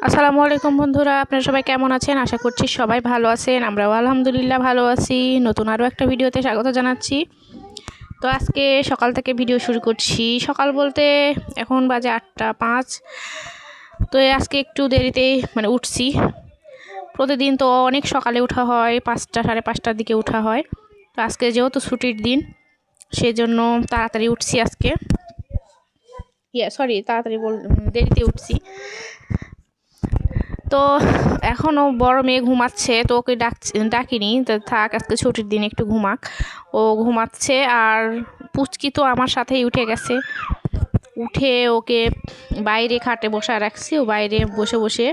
আসসালামু আলাইকুম বন্ধুরা, আপনারা সবাই কেমন আছেন? আশা করছি সবাই ভালো আছেন। আমরাও আলহামদুলিল্লাহ ভালো আছি। নতুন আরও একটা ভিডিওতে স্বাগত জানাচ্ছি। তো আজকে সকাল থেকে ভিডিও শুরু করছি। সকাল বলতে এখন বাজে 8টা 5। তো আজকে একটু দেরিতেই উঠছি। প্রতিদিন তো অনেক সকালে ওঠা হয়, 5টা 5:30টার দিকে ওঠা হয়। তো আজকে যেহেতু ছুটির দিন, সেজন্য তাড়াতাড়ি উঠছি আজকে। দেরিতে উঠছি। তো এখনও বড় মেয়ে ঘুমাচ্ছে, তো ওকে ডাকিনি, তো থাক আজকে ছুটির দিন একটু ঘুমাক। ও ঘুমাচ্ছে আর পুচকি তো আমার সাথেই উঠে গেছে। উঠে ওকে বাইরে খাটে বসায় রাখছি। ও বাইরে বসে বসে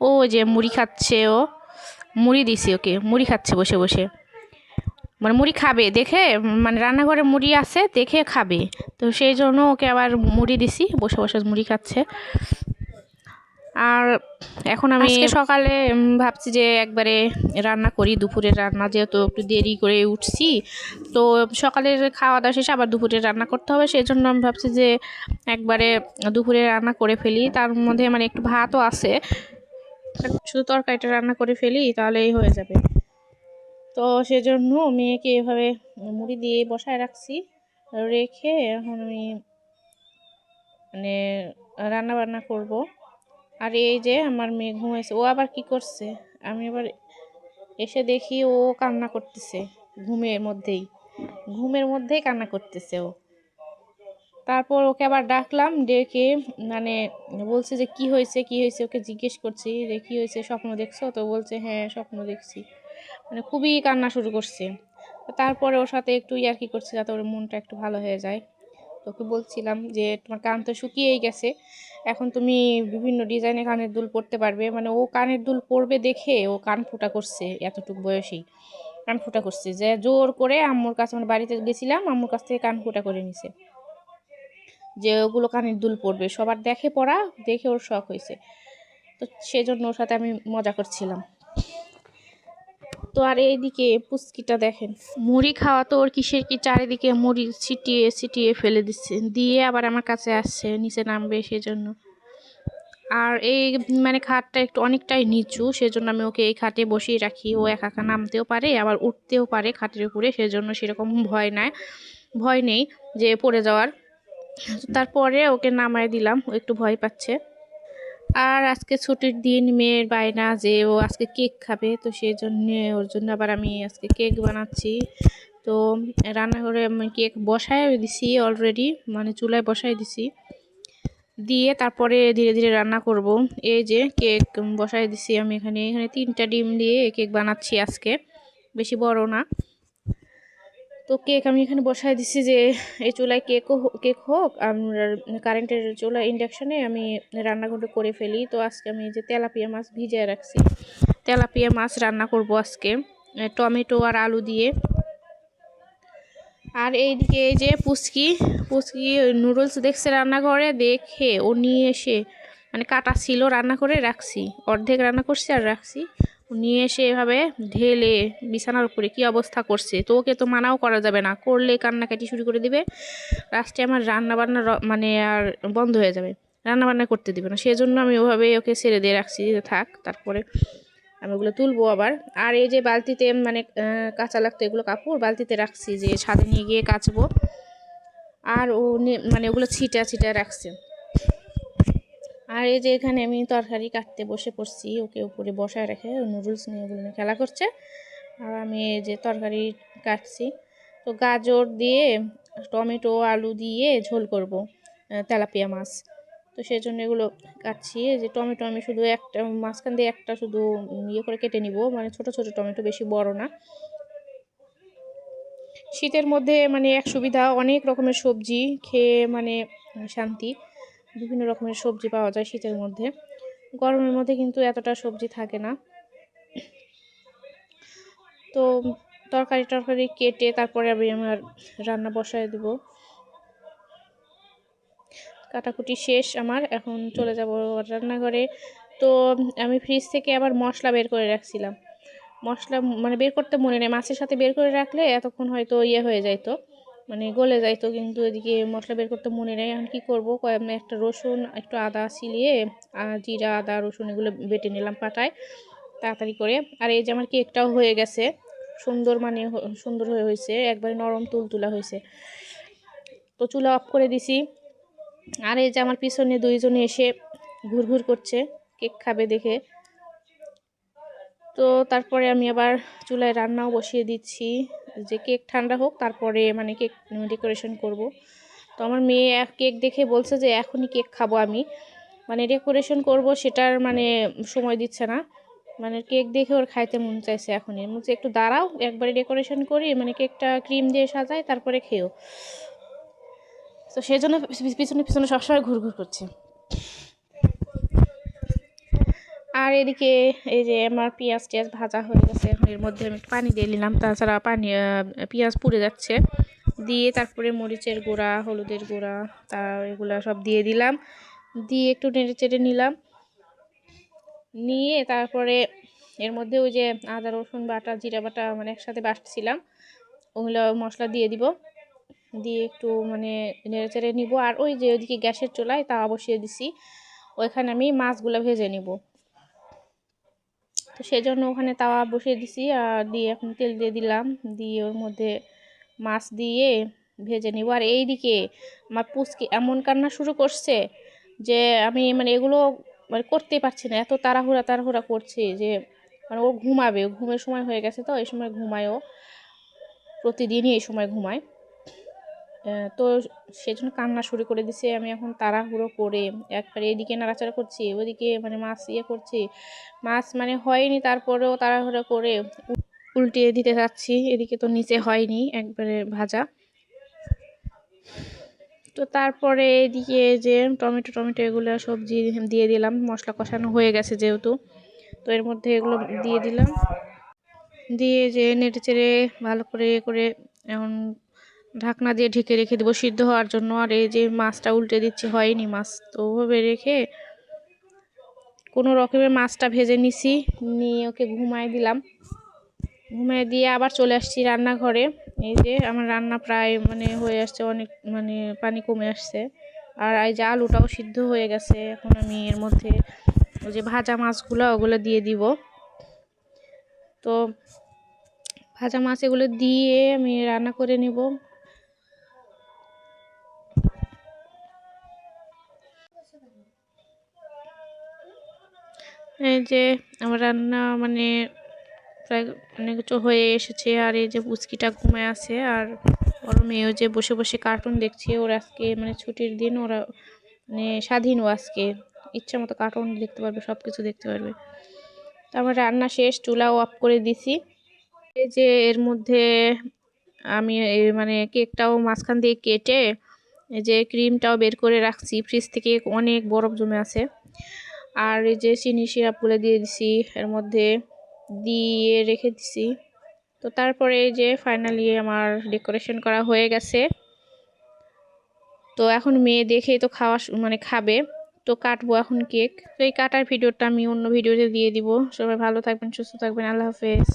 ও যে মুড়ি খাচ্ছে, ও মুড়ি দিছি ওকে, মুড়ি খাচ্ছে বসে বসে। মুড়ি খাবে দেখে, রান্নাঘরে মুড়ি আছে দেখে খাবে, তো সেই জন্য ওকে আবার মুড়ি দিছি, বসে বসে মুড়ি খাচ্ছে। আর এখন আমি আজকে সকালে ভাবছি যে একবারে রান্না করি, দুপুরের রান্না, যেহেতু একটু দেরি করে উঠছি, তো সকালের খাওয়া দাওয়া শেষে আবার দুপুরে রান্না করতে হবে। সেই জন্য আমি ভাবছি যে একবারে দুপুরে রান্না করে ফেলি। তার মধ্যে একটু ভাতও আছে, শুধু তরকারিটা রান্না করে ফেলি তাহলেই হয়ে যাবে। তো সেজন্য মেয়েকে এভাবে মুড়ি দিয়ে বসায় রাখছি, রেখে এখন আমি রান্না বান্না করব। আর এই যে আমার মেয়ে ঘুমাইছে। ও আবার কি করছে, আমি আবার এসে দেখি ও কান্না করতেছে। ঘুমের মধ্যেই কান্না করতেছে ও। তারপর ওকে আবার ডাকলাম, ডেকে বলছে যে কি হয়েছে ওকে জিজ্ঞেস করছি যে কি হয়েছে, স্বপ্ন দেখছো? তো বলছে হ্যাঁ স্বপ্ন দেখছি। খুবই কান্না শুরু করছে। তারপরে ওর সাথে একটু ইয়ার্কি করছে যাতে ওর মনটা একটু ভালো হয়ে যায়। তোকে বলছিলাম যে তোমার কান তো শুকিয়েই গেছে, এখন তুমি বিভিন্ন ডিজাইনের কানের দুল পরতে পারবে। ও কানের দুল পরবে দেখে ও কান ফুটা করছে, এতটুকু বয়সেই কান ফুটা করছে, যে জোর করে আম্মুর কাছে, বাড়িতে গেছিলাম, আম্মুর কাছ থেকে কান ফুটা করে নিছে, যে ওগুলো কানের দুল পরবে। সবার দেখে পড়া, দেখে ওর শখ হয়েছে। তো সেজন্য ওর সাথে আমি মজা করছিলাম। তো আর এইদিকে পুচকিটা দেখেন, মুড়ি খাওয়া তো ওর কিসের কি, চারিদিকে মুড়ি ছিটিয়ে ছিটিয়ে ফেলে দিচ্ছে, দিয়ে আবার আমার কাছে আসছে নিচে নামবে সেজন্য। আর এই খাটটা একটু অনেকটাই নিচু, সেজন্য আমি ওকে এই খাটে বসিয়ে রাখি। ও একা একা নামতেও পারে আবার উঠতেও পারে খাটের উপরে, সেজন্য সেরকম ভয় নেই যে পড়ে যাওয়ার। তারপরে ওকে নামায় দিলাম, ও একটু ভয় পাচ্ছে। আর আজকে ছুটির দিন, মেয়ের বায়না যে ও আজকে কেক খাবে, তো সেই জন্য ওর জন্য আবার আমি আজকে কেক বানাচ্ছি। তো রান্নাঘরে আমি কেক বসায় দিছি অলরেডি, চুলায় বসায় দিছি, দিয়ে তারপরে ধীরে ধীরে রান্না করব। এই যে কেক বসায় দিছি আমি, এখানে 3টা ডিম দিয়ে কেক বানাচ্ছি আজকে, বেশি বড় না। তো কেক আমি এখানে বসায় দিছি যে এই চুলায় কেক হোক, আমরা কারেন্টের চুলা ইন্ডাকশানে আমি রান্নাগুলো করে ফেলি। তো আজকে আমি যে তেলাপিয়া মাছ ভিজিয়ে রাখছি, তেলাপিয়া মাছ রান্না করব আজকে টমেটো আর আলু দিয়ে। আর এইদিকে এই যে পুচকি নুডলস দেখছে রান্নাঘরে, দেখে ও নিয়ে এসে কাটা ছিল, রান্না করে রাখছি, অর্ধেক রান্না করছি আর রাখছি। নিয়ে এসে এভাবে ঢেলে বিছানার উপরে কি অবস্থা করছে। তো ওকে তো মানাও করা যাবে না, করলে কান্নাকাটি শুরু করে দিবে। লাস্টে আমার রান্নাবান্না আর বন্ধ হয়ে যাবে, রান্নাবান্না করতে দিবে না। সেজন্য আমি ওভাবে ওকে ছেড়ে দিয়ে রাখছি, থাক, তারপরে আমি ওগুলো তুলবো আবার। আর এই যে বালতিতে কাঁচা লাগতো, এগুলো কাপড় বালতিতে রাখছি যে ছাদে নিয়ে গিয়ে কাচবো। আর ও ওগুলো ছিটা রাখছে। আর এই যে এখানে আমি তরকারি কাটতে বসে পড়ছি, ওকে উপরে বসায় রেখে নুডলস নিয়ে ওগুলো নিয়ে খেলা করছে। আর আমি এই যে তরকারি কাটছি, তো গাজর দিয়ে টমেটো আলু দিয়ে ঝোল করব তেলাপিয়া মাছ। তো সেই জন্য এগুলো কাটছি। এই যে টমেটো আমি শুধু একটা মাঝখান দিয়ে একটা শুধু ইয়ে করে কেটে নিব, ছোট ছোট টমেটো, বেশি বড় না। শীতের মধ্যে এক সুবিধা, অনেক রকমের সবজি খেয়ে শান্তি। বিভিন্ন রকমের সবজি পাওয়া যায় শীতের মধ্যে, গরমের মধ্যে কিন্তু এতটা সবজি থাকে না। তো তরকারি কেটে তারপরে আমি আমার রান্না বসায় দেব। কাটাকুটি শেষ আমার, এখন চলে যাব রান্নাঘরে। তো আমি ফ্রিজ থেকে আবার মশলা বের করে রাখছিলাম, মশলা বের করতে মনে নেই, মাছের সাথে বের করে রাখলে এতক্ষণ হয়তো ইয়ে হয়ে যাইতো, মানে গলে যাইতো, কিন্তু এদিকে মশলা বের করতে মনে নেই। এখন কি করবো, একটা রসুন, একটু আদা ছিলিয়ে জিরা আদা রসুন এগুলো বেটে নিলাম পাটায় তাড়াতাড়ি করে। আর এই যে আমার কেকটাও হয়ে গেছে, সুন্দর মানে সুন্দর হয়েছে, একবারে নরম তুলতুলা হয়েছে। তো চুলা অফ করে দিছি। আর এই যে আমার পিছনে দুইজনে এসে ঘুরঘুর করছে কেক খাবে দেখে। তো তারপরে আমি আবার চুলায় রান্নাও বসিয়ে দিচ্ছি, যে কেক ঠান্ডা হোক তারপরে মানে কেক ডেকোরেশন করব। তো আমার মেয়ে কেক দেখে বলছে যে এখনই কেক খাবো আমি, মানে ডেকোরেশন করব সেটার মানে সময় দিচ্ছে না, মানে কেক দেখে ওর খাইতে মন চাইছে এখনই। বলছে একটু দাঁড়াও, একবারে ডেকোরেশন করি, মানে কেকটা ক্রিম দিয়ে সাজাই তারপরে খেও। তো সেই জন্য পিছনে পিছনে সবসময় ঘুরঘুর করছে। আর এদিকে এই যে আমার পেঁয়াজ টিয়াজ ভাজা হয়ে গেছে, এখন এর মধ্যে আমি পানি দিয়ে নিলাম, তাছাড়া পেঁয়াজ পুড়ে যাচ্ছে। দিয়ে তারপরে মরিচের গুঁড়া, হলুদের গুঁড়া, এগুলা সব দিয়ে দিলাম, দিয়ে একটু নেড়ে চেড়ে নিলাম। নিয়ে তারপরে এর মধ্যে ওই যে আদা রসুন বাটা জিরা বাটা মানে একসাথে বাটছিলাম, ওগুলো মশলা দিয়ে দিব, দিয়ে একটু মানে নেড়ে চেড়ে নিব। আর ওই যে ওইদিকে গ্যাসের চুলায় তাওয়া বসিয়ে দিছি, ওইখানে আমি মাছগুলো ভেজে নিব। তো সেই জন্য ওখানে তাওয়া বসিয়ে দিছি, আর দিয়ে এখন তেল দিয়ে দিলাম, দিয়ে ওর মধ্যে মাছ দিয়ে ভেজে নিব। আর এইদিকে আমার পুচকি এমন কান্না শুরু করছে যে আমি মানে এগুলো মানে করতেই পারছি না, এত তাড়াহুড়া করছি যে মানে ও ঘুমাবে, ঘুমের সময় হয়ে গেছে, তো এই সময় ঘুমায়, ও প্রতিদিনই এই সময় ঘুমায়। তো সেজন্য কান্না শুরু করে দিছে। আমি এখন তাড়াহুড়ো করে একবারে এদিকে নাড়াচাড়া করছি, ওদিকে মানে মাছ করছি, মাছ মানে হয়নি, তারপরেও তাড়াহুড়ো করে উল্টিয়ে দিতে যাচ্ছি, এদিকে তো নিচে হয়নি একবারে ভাজা। তো তারপরে এদিকে যে টমেটো এগুলো সবজি দিয়ে দিলাম, মশলা কষানো হয়ে গেছে যেহেতু, তো এর মধ্যে এগুলো দিয়ে দিলাম, দিয়ে যে নেড়ে চেড়ে ভালো করে করে এখন ঢাকনা দিয়ে ঢেকে রেখে দেবো সিদ্ধ হওয়ার জন্য। আর এই যে মাছটা উল্টে দিচ্ছি, হয়নি মাছ, তো ওভাবে রেখে কোনো রকমের মাছটা ভেজে নিছি, নিয়ে ওকে ঘুমায় দিলাম। ঘুমিয়ে দিয়ে আবার চলে আসছি রান্নাঘরে। এই যে আমার রান্না প্রায় মানে হয়ে আসছে, অনেক মানে পানি কমে আসছে। আর এই যে আলুটাও সিদ্ধ হয়ে গেছে, এখন আমি এর মধ্যে ওই যে ভাজা মাছগুলো ওগুলো দিয়ে দিব। তো ভাজা মাছ এগুলো দিয়ে আমি রান্না করে নেব। এই যে আমার রান্না মানে প্রায় অনেক কিছু হয়ে এসেছে। আর এই যে পুচকিটা ঘুমায় আছে, আর বড় মেয়েও যে বসে বসে কার্টুন দেখছে। ওর আজকে মানে ছুটির দিন, ওরা মানে স্বাধীন, ও আজকে ইচ্ছা মতো কার্টুন দেখতে পারবে, সব কিছু দেখতে পারবে। তো আমার রান্না শেষ, চুলাও অফ করে দিছি। এই যে এর মধ্যে আমি মানে কেকটাও মাঝখান দিয়ে কেটে এই যে ক্রিমটাও বের করে রাখছি, ফ্রিজ থেকে অনেক বরফ জমে আছে। আর এই যে চিনি সিরাপগুলো দিয়ে দিছি এর মধ্যে, দিয়ে রেখে দিছি। তো তারপরে এই যে ফাইনালি আমার ডেকোরেশন করা হয়ে গেছে। তো এখন মেয়ে দেখেই তো খাওয়া মানে খাবে, তো কাটবো এখন কেক। তো এই কাটার ভিডিওটা আমি অন্য ভিডিওতে দিয়ে দিব। সবাই ভালো থাকবেন, সুস্থ থাকবেন, আল্লাহ হাফেজ।